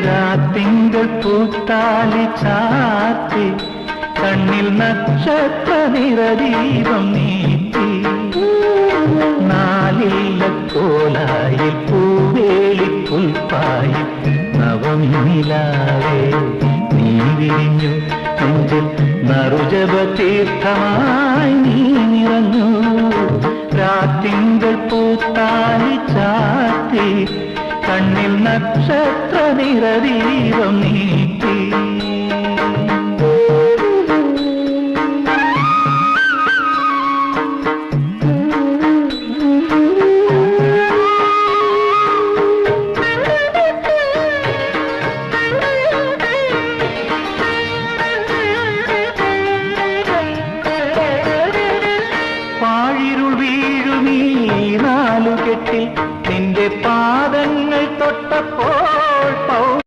രാത്തിങ്കൾ പൂത്താലി ചാത്തി കണ്ണിൽ നക്ഷത്ര നിറദീപം നീട്ടി നാലില്ല കോലായിൽ പൂവേലി പുൽപ്പായി നവമിലാവേ നീ വിരിഞ്ഞു നെഞ്ചിൽ നറുജപ തീർത്ഥമായി നീ നിറഞ്ഞു രാത്തിങ്കൾ പൂത്താലി ചാത്തി കണ്ണിൽ നക്ഷത്ര നിറദീപം നീട്ടി